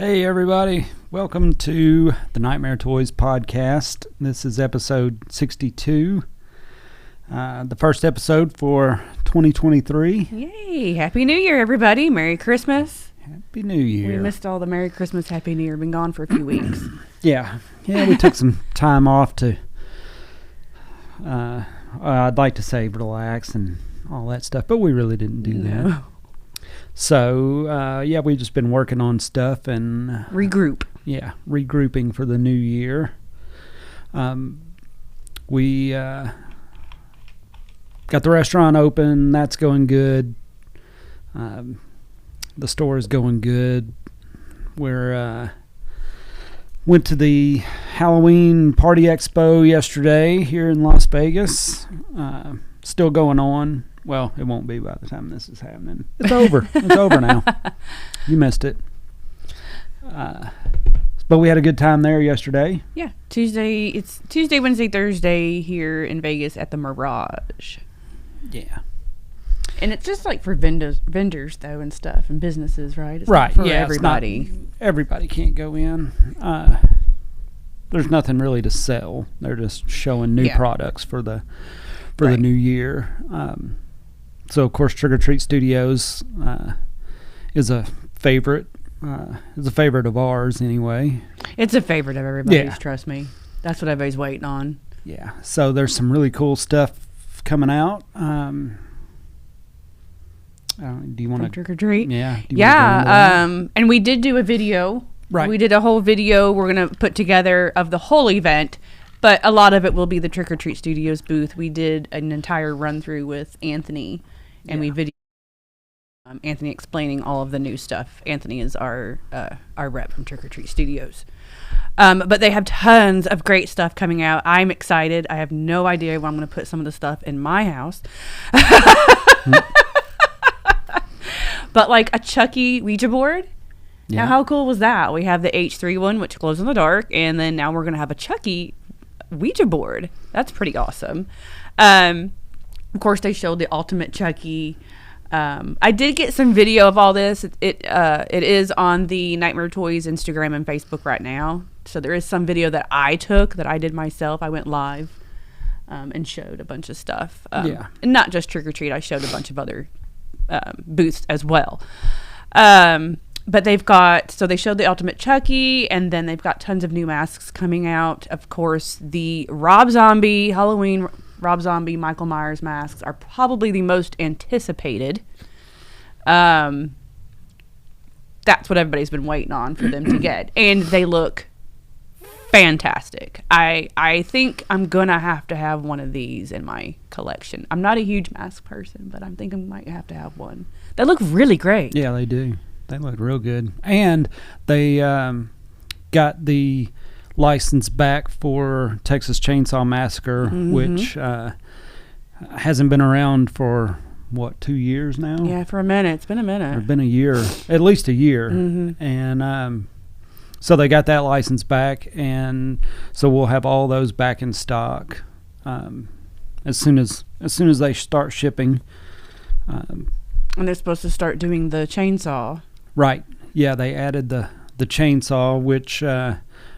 Hey everybody, welcome to the Nightmare Toys podcast. This is episode 62, the first episode for 2023. Yay! Happy New Year, everybody! Merry Christmas! Happy New Year. We missed all the Merry Christmas, Happy New Year. Been gone for a few weeks. Yeah, we took some time off to, I'd like to say relax and all that stuff, but we really didn't do that. So, we've just been working on stuff and... Regroup. Yeah, regrouping for the new year. We got the restaurant open. That's going good. The store is going good. We're went to the Halloween Party Expo yesterday here in Las Vegas. Still going on. Well, it won't be by the time this is happening. It's over. It's over now. You missed it. But we had a good time there yesterday. Yeah, Tuesday. It's Tuesday, Wednesday, Thursday here in Vegas at the Mirage. Yeah. And it's just like for vendors though and stuff and businesses, right? It's Right. not for everybody. Everybody can't go in. There's nothing really to sell. They're just showing new products for the new year. So of course, Trick or Treat Studios is a favorite. Is a favorite of ours anyway. It's a favorite of everybody's. Trust me. That's what everybody's waiting on. Yeah. So there's some really cool stuff coming out. Do you want to Trick or Treat? Yeah. And we did do a video. Right. We did a whole video we're going to put together of the whole event, but a lot of it will be the Trick or Treat Studios booth. We did an entire run through with Anthony, and we videoed Anthony explaining all of the new stuff. Anthony is our rep from Trick or Treat Studios. But they have tons of great stuff coming out. I'm excited. I have no idea where I'm going to put some of the stuff in my house. But like a Chucky Ouija board. Yeah. Now, how cool was that? We have the H3 one, which glows in the dark, and then now we're going to have a Chucky Ouija board. That's pretty awesome. Of course, they showed the Ultimate Chucky. I did get some video of all this. It is on the Nightmare Toys Instagram and Facebook right now. So there is some video that I took that I did myself. I went live and showed a bunch of stuff. And not just Trick or Treat. I showed a bunch of other booths as well. But they showed the Ultimate Chucky, and then they've got tons of new masks coming out. Of course, the Rob Zombie, Halloween Rob Zombie, Michael Myers masks are probably the most anticipated. That's what everybody's been waiting on for them to get. And they look fantastic. I think I'm going to have one of these in my collection. I'm not a huge mask person, but I'm thinking I might have to have one. They look really great. Yeah, they do. They look real good. And they got the license back for Texas Chainsaw Massacre, which hasn't been around for, 2 years now? Yeah, for a minute. It's been a minute. It's been a year, at least a year. And so they got that license back, and so we'll have all those back in stock as soon as they start shipping. And they're supposed to start doing the chainsaw. Right. Yeah, they added the chainsaw, which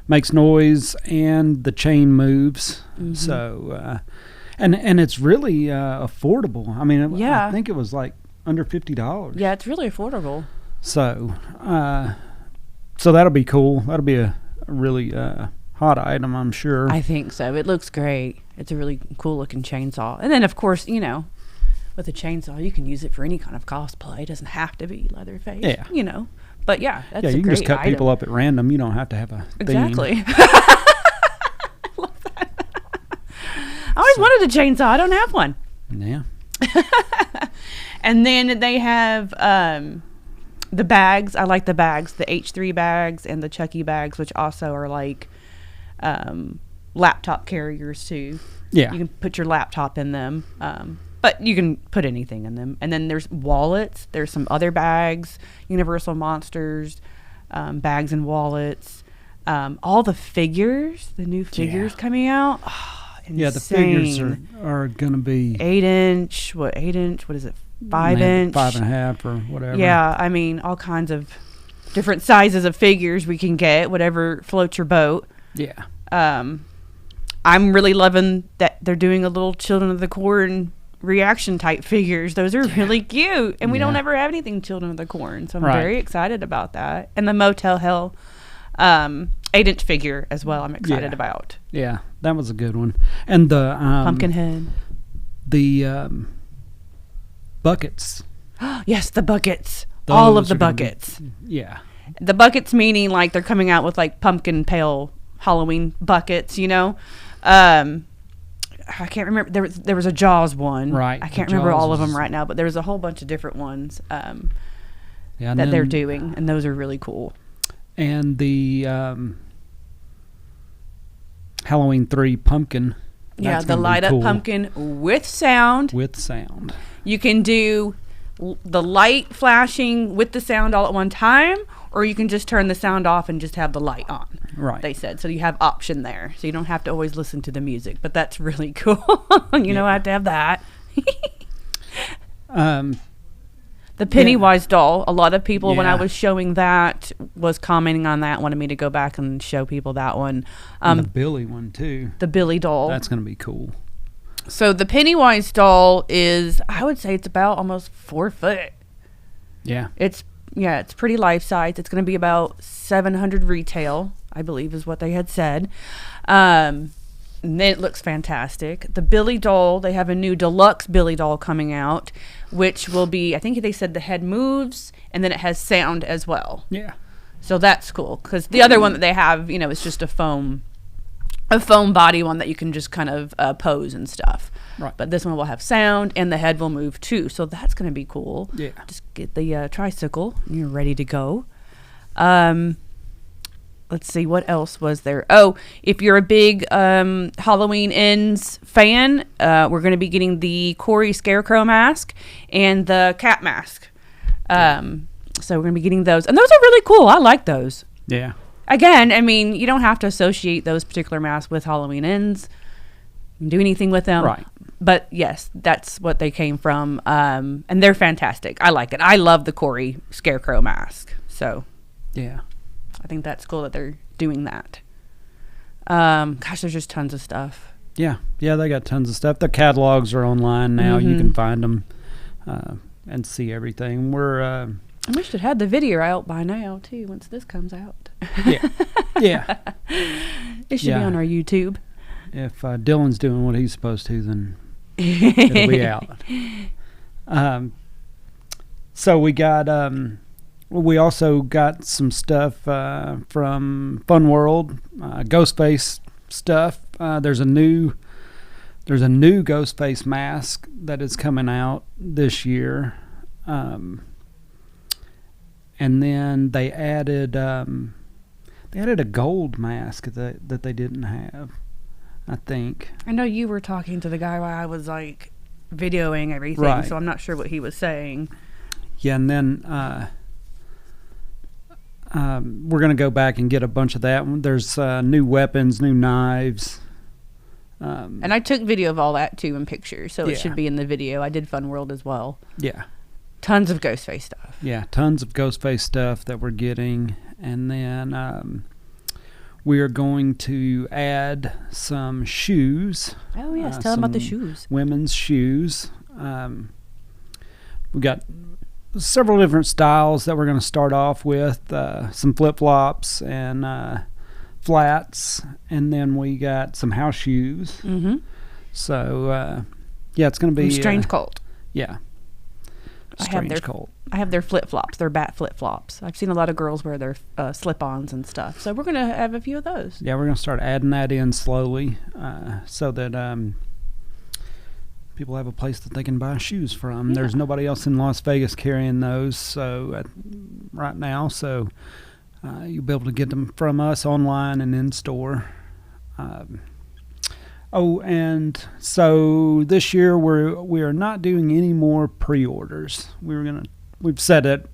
makes noise and the chain moves. So, and it's really affordable. I mean, I think it was like under $50. Yeah, it's really affordable. So, so that'll be cool. That'll be a really hot item, I'm sure. I think so. It looks great. It's a really cool looking chainsaw. And then, of course, with a chainsaw, you can use it for any kind of cosplay. It doesn't have to be Leatherface. Yeah. But yeah, that's you a can great just cut item. people up at random. You don't have to have a Exactly. theme. I love that. I always wanted a chainsaw. I don't have one. Yeah. And then they have the bags. I like the bags, the H3 bags and the Chucky bags, which also are like laptop carriers too. Yeah. You can put your laptop in them. But you can put anything in them. And then there's wallets. There's some other bags, Universal Monsters, bags and wallets. All the figures, the new figures coming out. Oh, insane. Yeah, the figures are going to be 8 inch. What is it? 5 inch? 5.5 or whatever. Yeah, I mean, all kinds of different sizes of figures we can get, whatever floats your boat. Yeah. I'm really loving that they're doing a little Children of the Corn reaction type figures. Those are really cute, and we don't ever have anything Children of the Corn, so I'm very excited about that. And the Motel Hell 8-inch figure as well, I'm excited about. Yeah, that was a good one. And the Pumpkinhead, the buckets. Yes, the buckets. All of the buckets. The buckets meaning like they're coming out with like pumpkin pale Halloween buckets, you know. I can't remember. There was a Jaws one. Right. I can't remember all of them right now, but there was a whole bunch of different ones that they're doing, and those are really cool. And the Halloween 3 pumpkin. Yeah, the light up pumpkin with sound. With sound. You can do the light flashing with the sound all at one time, or you can just turn the sound off and just have the light on. Right. They said. So you have option there. So you don't have to always listen to the music. But that's really cool. I have to have that. The Pennywise doll. A lot of people, when I was showing that, was commenting on that, wanted me to go back and show people that one. And the Billy one, too. The Billy doll. That's going to be cool. So the Pennywise doll is, I would say it's about almost 4 foot. Yeah. It's pretty life size. It's going to be about $700 retail, I believe is what they had said. And it looks fantastic. The Billy doll, they have a new deluxe Billy doll coming out, which will be, I think they said the head moves and then it has sound as well. Yeah. So that's cool because the other one that they have, is just a foam body one that you can just kind of pose and stuff. Right. But this one will have sound and the head will move too. So that's going to be cool. Yeah. Just get the tricycle and you're ready to go. Let's see, what else was there? Oh, if you're a big Halloween Ends fan, we're going to be getting the Corey Scarecrow mask and the cat mask. So we're going to be getting those. And those are really cool. I like those. Yeah. Again, I mean, you don't have to associate those particular masks with Halloween Ends. You can do anything with them. Right. But yes, that's what they came from. And they're fantastic. I like it. I love the Corey Scarecrow mask. So yeah. I think that's cool that they're doing that. Gosh, there's just tons of stuff. Yeah. Yeah, they got tons of stuff. The catalogs are online now. You can find them and see everything. I wish it had the video out by now, too, once this comes out. Yeah. Yeah. It should be on our YouTube. If Dylan's doing what he's supposed to, then it'll be out. So we got... we also got some stuff from Fun World, Ghostface stuff. There's a new Ghostface mask that is coming out this year, and then they added a gold mask that they didn't have. I think. I know you were talking to the guy while I was like videoing everything, so I'm not sure what he was saying. Yeah, and then. We're going to go back and get a bunch of that. There's new weapons, new knives. And I took video of all that, too, in pictures, so it should be in the video. I did Fun World as well. Yeah. Tons of Ghostface stuff. Yeah, tons of Ghostface stuff that we're getting. And then we are going to add some shoes. Oh, yes. Tell them about the shoes. Women's shoes. We got... several different styles that we're going to start off with, some flip-flops and flats, and then we got some house shoes. Mm-hmm. So, it's going to be... Strange Cult. Yeah. Strange Cult. I have their flip-flops, their bat flip-flops. I've seen a lot of girls wear their slip-ons and stuff, so we're going to have a few of those. Yeah, we're going to start adding that in slowly so that... people have a place that they can buy shoes from. Yeah. There's nobody else in Las Vegas carrying those right now, so you'll be able to get them from us online and in store. And so this year we are not doing any more pre-orders. We've said it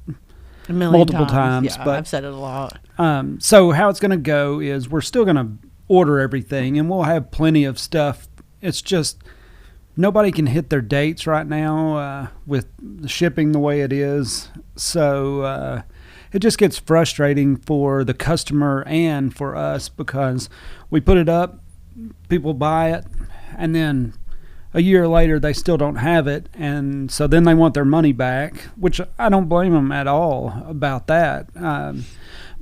multiple times, yeah, but I've said it a lot. So how it's going to go is we're still going to order everything, and we'll have plenty of stuff. It's just nobody can hit their dates right now with the shipping the way it is. So it just gets frustrating for the customer and for us because we put it up, people buy it, and then a year later they still don't have it, and so then they want their money back, which I don't blame them at all about that.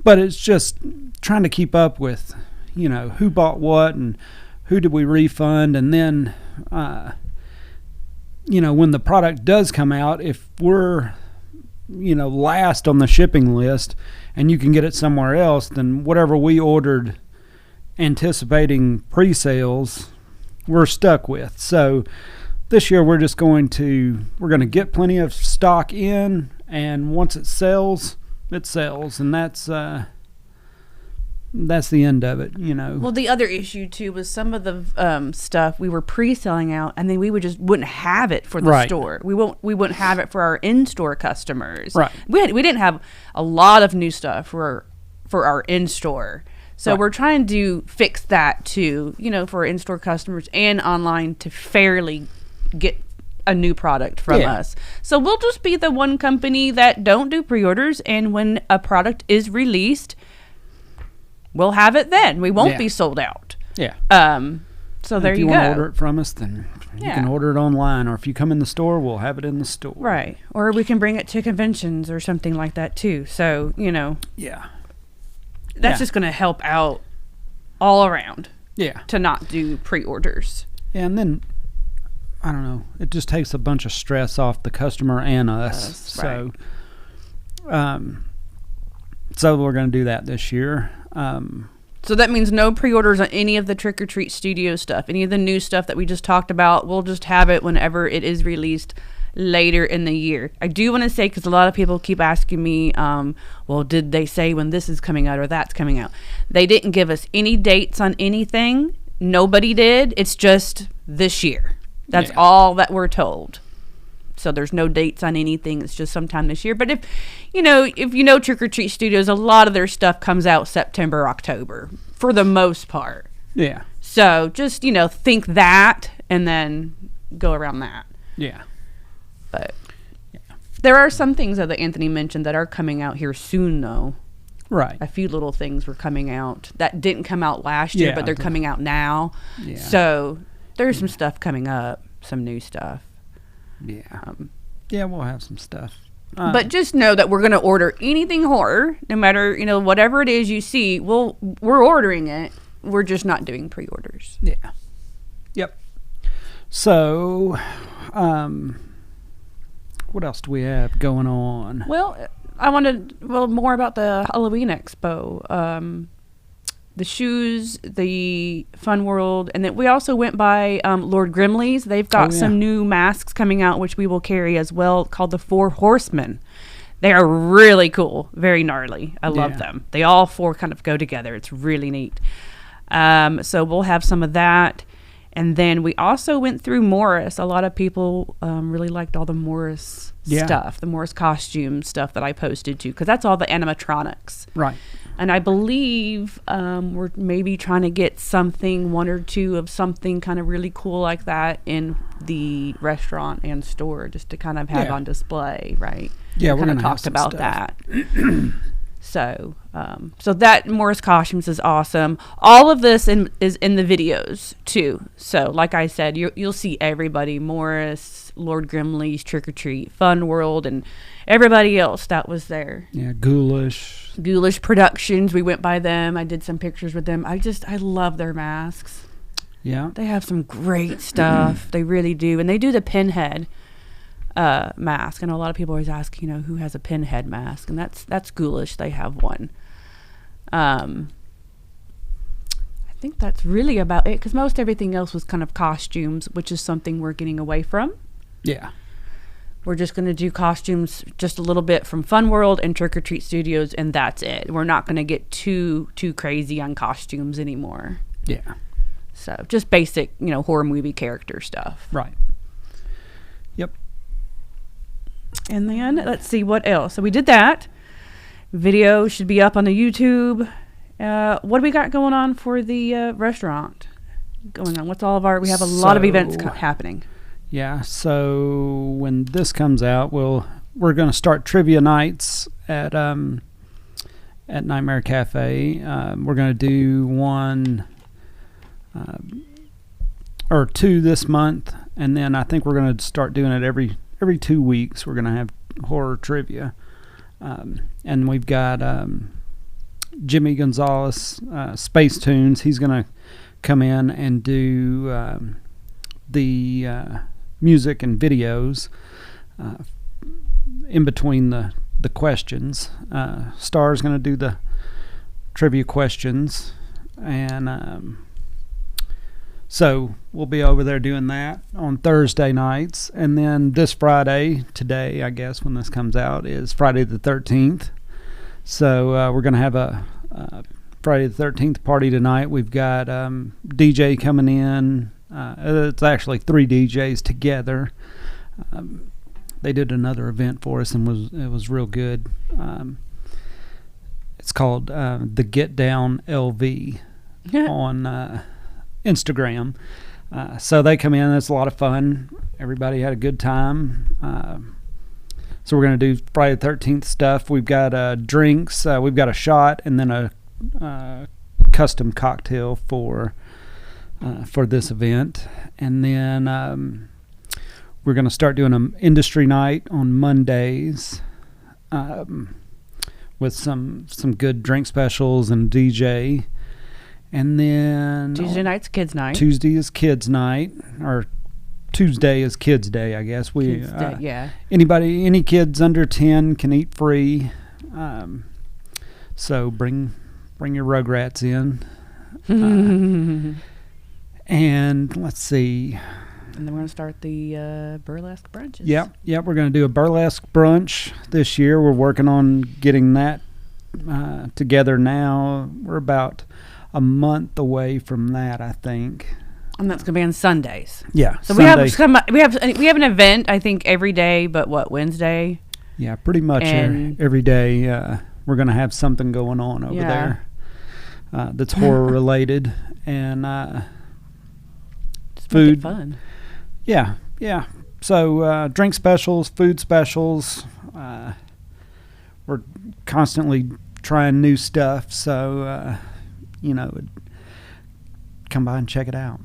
But it's just trying to keep up with, who bought what and who did we refund, and then when the product does come out, if we're last on the shipping list and you can get it somewhere else, then whatever we ordered anticipating pre-sales, we're stuck with. So this year we're going to get plenty of stock in, and once it sells, and that's the end of it, Well, the other issue too was some of the stuff we were pre-selling out, and then we wouldn't have it for the store. We wouldn't have it for our in-store customers. Right. We didn't have a lot of new stuff for our in-store. So we're trying to fix that too, for our in-store customers and online to fairly get a new product from us. So we'll just be the one company that don't do pre-orders, and when a product is released, we'll have it then. We won't be sold out. Yeah. So there you If you go. want to order it from us, then you can order it online, or if you come in the store, we'll have it in the store. Right. Or we can bring it to conventions or something like that too. So, Yeah. That's just going to help out all around. Yeah. To not do pre-orders. Yeah, and then, I don't know, it just takes a bunch of stress off the customer and us. So, so we're going to do that this year. So that means no pre-orders on any of the Trick or Treat Studio stuff, any of the new stuff that we just talked about. We'll just have it whenever it is released later in the year. I do want to say, because a lot of people keep asking me, well, did they say when this is coming out or that's coming out? They didn't give us any dates on anything. Nobody did. It's just this year. That's all that we're told. So there's no dates on anything. It's just sometime this year. But if you know Trick or Treat Studios, a lot of their stuff comes out September, October for the most part. Yeah. So just, think that and then go around that. Yeah. But there are some things that Anthony mentioned that are coming out here soon, though. Right. A few little things were coming out that didn't come out last year, but they're coming out now. Yeah. So there's some stuff coming up, some new stuff. Yeah. We'll have some stuff. But just know that we're going to order anything horror, no matter, whatever it is you see, we're ordering it. We're just not doing pre-orders. Yeah. Yep. So, what else do we have going on? Well, I wanted more about the Halloween Expo. The shoes, the Fun World, and then we also went by Lord Grimley's. They've got some new masks coming out, which we will carry as well, called the Four Horsemen. They are really cool, very gnarly. I love them. They all four kind of go together. It's really neat. So we'll have some of that. And then we also went through Morris. A lot of people really liked all the Morris stuff, the Morris costume stuff that I posted too, because that's all the animatronics. Right. And I believe we're maybe trying to get one or two of something kind of really cool like that in the restaurant and store, just to kind of have on display, right? Yeah, we're going to talk about that. So that Morris Costumes is awesome. All of this is in the videos too. So like I said, you'll see everybody: Morris, Lord Grimley's, Trick or Treat, Fun World, and everybody else that was there. Yeah, Ghoulish Productions. We went by them. I did some pictures with them. I love their masks. Yeah, they have some great stuff. They really do, and they do the Pinhead mask. And a lot of people always ask, who has a Pinhead mask, and that's Ghoulish. They have one. I think that's really about it, because most everything else was kind of costumes, which is something we're getting away from. Yeah. We're just going to do costumes just a little bit from Fun World and Trick or Treat Studios, and that's it. We're not going to get too crazy on costumes anymore. Yeah. So just basic, horror movie character stuff. Right. Yep. And then let's see what else. So we did that. Video should be up on the YouTube. What do we got going on for the restaurant? What's all of we have a lot of events happening. Yeah, so when this comes out, we're going to start trivia nights at at Nightmare Cafe. We're going to do one or two this month, and then I think we're going to start doing it every 2 weeks. We're going to have horror trivia, and we've got Jimmy Gonzalez, Space Tunes. He's going to come in and do the music and videos in between the questions. Star's going to do the trivia questions, and so we'll be over there doing that on Thursday nights. And then this Friday, today I guess when this comes out, is Friday the 13th. So we're going to have a Friday the 13th party tonight. We've got DJ coming in. It's actually 3 DJs together. They did another event for us, and it was real good. It's called the Get Down LV on Instagram. So they come in. It's a lot of fun. Everybody had a good time. So we're going to do Friday the 13th stuff. We've got drinks. We've got a shot and then a custom cocktail for this event. And then we're going to start doing an industry night on Mondays with some good drink specials and DJ. And then Tuesday night's kids night. Tuesday is kids night, or Tuesday is kids day, I guess. Kids day, yeah. Any kids under 10 can eat free. So bring your Rugrats in. And let's see. And then we're going to start the burlesque brunches. Yep. We're going to do a burlesque brunch this year. We're working on getting that together now. We're about a month away from that, I think. And that's going to be on Sundays. Yeah. So Sunday. we have an event, I think, every day, but Wednesday? Yeah, pretty much every day. We're going to have something going on over there that's horror related, and just food. Make it fun. Yeah. So drink specials, food specials. We're constantly trying new stuff, so come by and check it out.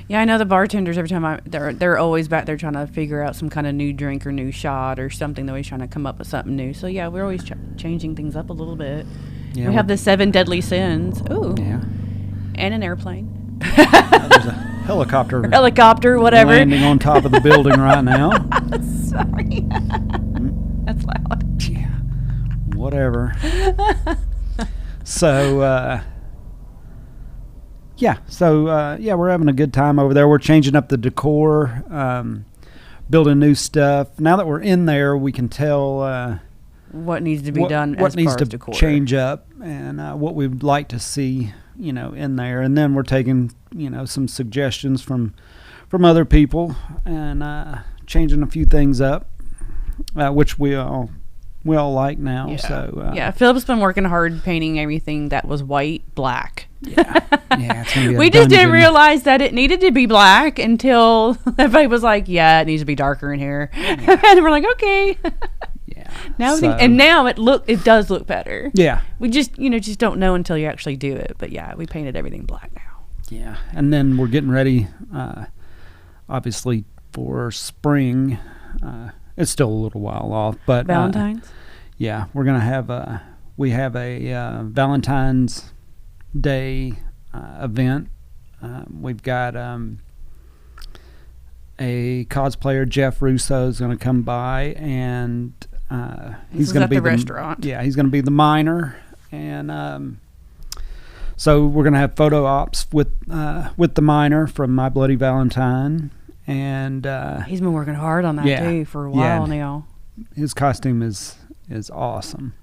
Yeah, I know the bartenders. Every time they're always back there trying to figure out some kind of new drink or new shot or something. They're always trying to come up with something new. So yeah, we're always changing things up a little bit. Yeah, we have the 7 deadly sins. Ooh. Yeah. And an airplane. There's a helicopter, whatever, landing on top of the building right now. Sorry. That's loud. Yeah. Whatever. So, we're having a good time over there. We're changing up the decor, building new stuff. Now that we're in there, we can tell what needs to be done. What needs to decor. Change up, and what we'd like to see, in there. And then we're taking, some suggestions from other people and changing a few things up, which we all like now. Yeah. So Philip's been working hard painting everything that was white black. Yeah, it's gonna be we just didn't realize that it needed to be black until everybody was like, "Yeah, it needs to be darker in here," and we're like, "Okay." Yeah. Now it does look better. Yeah. We just don't know until you actually do it. But yeah, we painted everything black now. Yeah, and then we're getting ready, obviously for spring. It's still a little while off, but Valentine's. Yeah, we're gonna have a Valentine's Day event. We've got a cosplayer, Jeff Russo, is going to come by, and he's going to be at the restaurant. Yeah, he's going to be the miner, and so we're going to have photo ops with the miner from My Bloody Valentine, and he's been working hard on that too for a while now. His costume is awesome.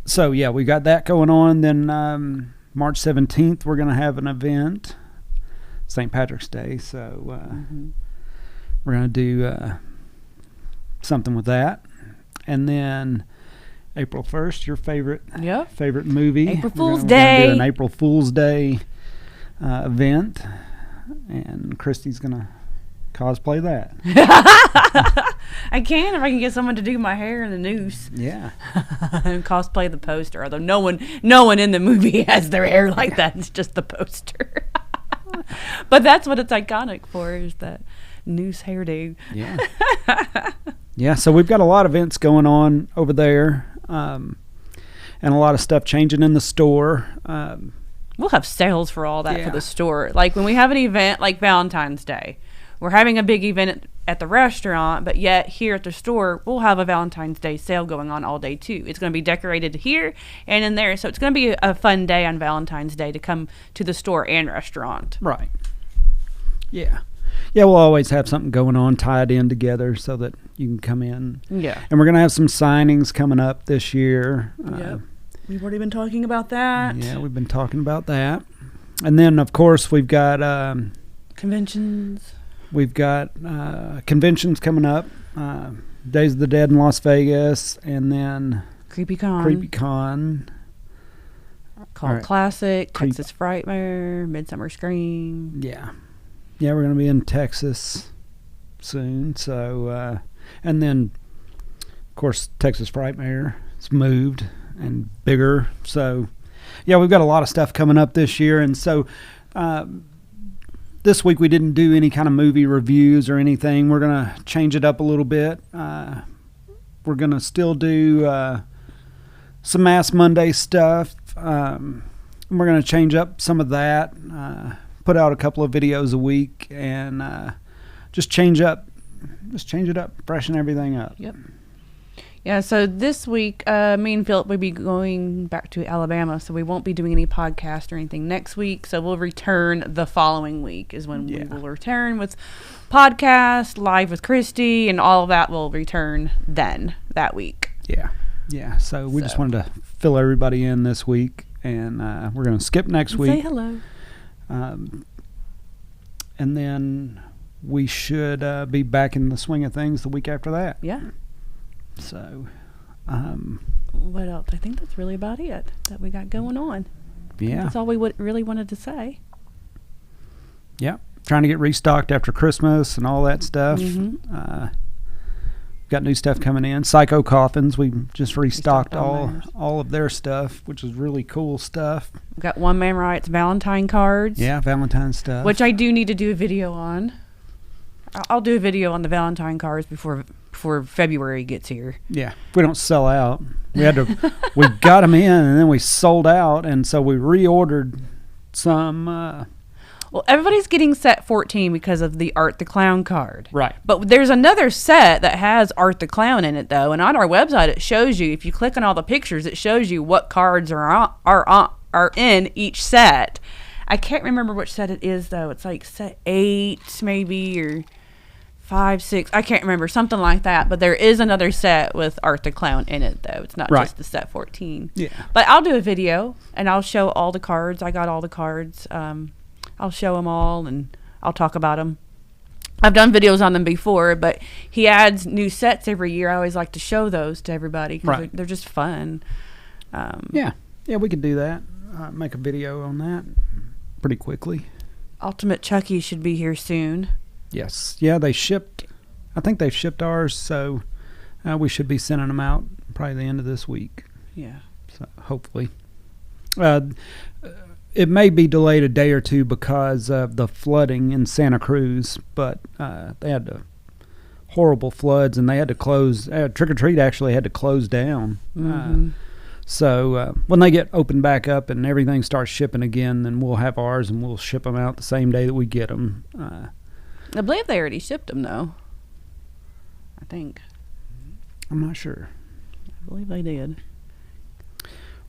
So yeah, we got that going on. Then March 17th, we're going to have an event, St. Patrick's Day. So we're going to do something with that. And then April 1st, your favorite movie. April Fool's We're Day. We're going to do an April Fool's Day event. And Christy's going to cosplay that. I can if I can get someone to do my hair in the noose. Yeah. And cosplay the poster. Although no one in the movie has their hair like that. It's just the poster. But that's what it's iconic for, is that noose hairdo. Yeah. Yeah, so we've got a lot of events going on over there, and a lot of stuff changing in the store. We'll have sales for all that for the store. Like when we have an event like Valentine's Day, we're having a big event at the restaurant, but yet here at the store, we'll have a Valentine's Day sale going on all day too. It's going to be decorated here and in there. So it's going to be a fun day on Valentine's Day to come to the store and restaurant. Right. Yeah. Yeah, we'll always have something going on tied in together so that you can come in. Yeah. And we're going to have some signings coming up this year. Yep. We've already been talking about that. Yeah, we've been talking about that. And then, of course, we've got... conventions. We've got conventions coming up. Days of the Dead in Las Vegas. And then... CreepyCon. Cult Classic. Texas Frightmare. Midsummer Scream. Yeah. Yeah, we're going to be in Texas soon. So, and then, of course, Texas Frightmare. It's moved and bigger. So, yeah, we've got a lot of stuff coming up this year. And so, this week we didn't do any kind of movie reviews or anything. We're going to change it up a little bit. We're going to still do some Mass Monday stuff. We're going to change up some of that. Put out a couple of videos a week and just change it up, freshen everything up. Yep. Yeah, so this week, me and Philip will be going back to Alabama, so we won't be doing any podcast or anything next week. So we'll return the following week is when we will return with podcast, live with Christy, and all of that will return then that week. Yeah. Yeah, so we just wanted to fill everybody in this week, and we're going to skip next week. Say hello. And then we should be back in the swing of things the week after that. Yeah. So, what else? I think that's really about it that we got going on. Yeah. That's all we really wanted to say. Yeah. Trying to get restocked after Christmas and all that stuff. Mm-hmm. Got new stuff coming in. Psycho Coffins, we just restocked all of their stuff, which is really cool stuff. We've got One Man Rights Valentine cards. Yeah, Valentine stuff. Which I do need to do a video on. I'll do a video on the Valentine cards before February gets here. Yeah, if we don't sell out. We got them in and then we sold out, and so we reordered some. Well, everybody's getting set 14 because of the Art the Clown card. Right. But there's another set that has Art the Clown in it, though. And on our website, it shows you, if you click on all the pictures, it shows you what cards are in each set. I can't remember which set it is, though. It's like set 8, maybe, or 5, 6. I can't remember. Something like that. But there is another set with Art the Clown in it, though. It's not just the set 14. Yeah. But I'll do a video, and I'll show all the cards. I got all the cards. I'll show them all, and I'll talk about them. I've done videos on them before, but he adds new sets every year. I always like to show those to everybody because they're just fun. Yeah, we could do that. Make a video on that pretty quickly. Ultimate Chucky should be here soon. Yes. Yeah, they shipped. I think they've shipped ours, so we should be sending them out probably the end of this week. Yeah. So hopefully. It may be delayed a day or two because of the flooding in Santa Cruz, but they had horrible floods and they had to close. Trick or Treat actually had to close down. Mm-hmm. So when they get opened back up and everything starts shipping again, then we'll have ours and we'll ship them out the same day that we get them. I believe they already shipped them, though. I think. I'm not sure. I believe they did.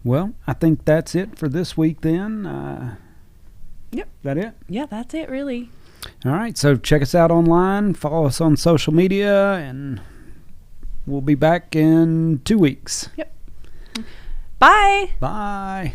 Well, I think that's it for this week then. Yep. Is that it? Yeah, that's it, really. All right, so check us out online, follow us on social media, and we'll be back in 2 weeks. Yep. Bye. Bye.